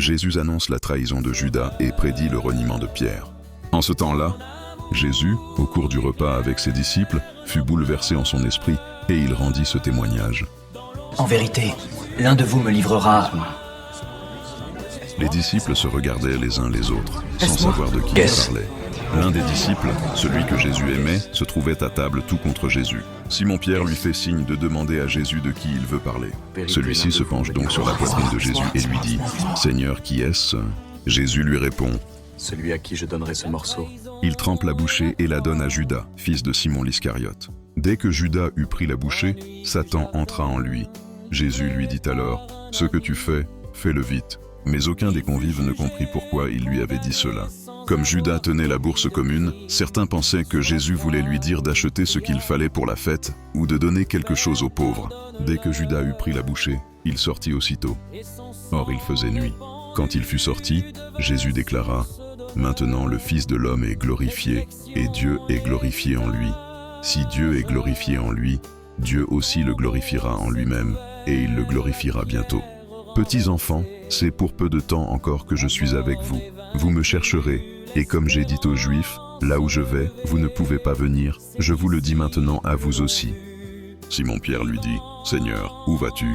Jésus annonce la trahison de Judas et prédit le reniement de Pierre. En ce temps-là, Jésus, au cours du repas avec ses disciples, fut bouleversé en son esprit et il rendit ce témoignage. En vérité, l'un de vous me livrera. Les disciples se regardaient les uns les autres, sans savoir de qui ils parlaient. L'un des disciples, celui que Jésus aimait, se trouvait à table tout contre Jésus. Simon-Pierre lui fait signe de demander à Jésus de qui il veut parler. Celui-ci se penche donc sur la poitrine de Jésus et lui dit « Seigneur, qui est-ce » Jésus lui répond « Celui à qui je donnerai ce morceau. » Il trempe la bouchée et la donne à Judas, fils de Simon l'Iscariote. Dès que Judas eut pris la bouchée, Satan entra en lui. Jésus lui dit alors « Ce que tu fais, fais-le vite. » Mais aucun des convives ne comprit pourquoi il lui avait dit cela. Comme Judas tenait la bourse commune, certains pensaient que Jésus voulait lui dire d'acheter ce qu'il fallait pour la fête ou de donner quelque chose aux pauvres. Dès que Judas eut pris la bouchée, il sortit aussitôt. Or il faisait nuit. Quand il fut sorti, Jésus déclara « Maintenant le Fils de l'homme est glorifié, et Dieu est glorifié en lui. Si Dieu est glorifié en lui, Dieu aussi le glorifiera en lui-même, et il le glorifiera bientôt. Petits enfants, c'est pour peu de temps encore que je suis avec vous. Vous me chercherez, et comme j'ai dit aux Juifs, là où je vais, vous ne pouvez pas venir, je vous le dis maintenant à vous aussi. » Simon-Pierre lui dit « Seigneur, où vas-tu »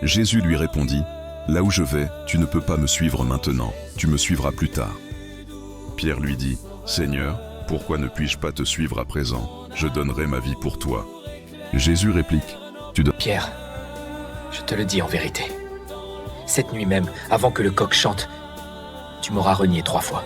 Jésus lui répondit « Là où je vais, tu ne peux pas me suivre maintenant, tu me suivras plus tard. » Pierre lui dit « Seigneur, pourquoi ne puis-je pas te suivre à présent? Je donnerai ma vie pour toi. » Jésus réplique « Tu donnes... » Pierre, je te le dis en vérité. Cette nuit même, avant que le coq chante, tu m'auras renié 3 fois.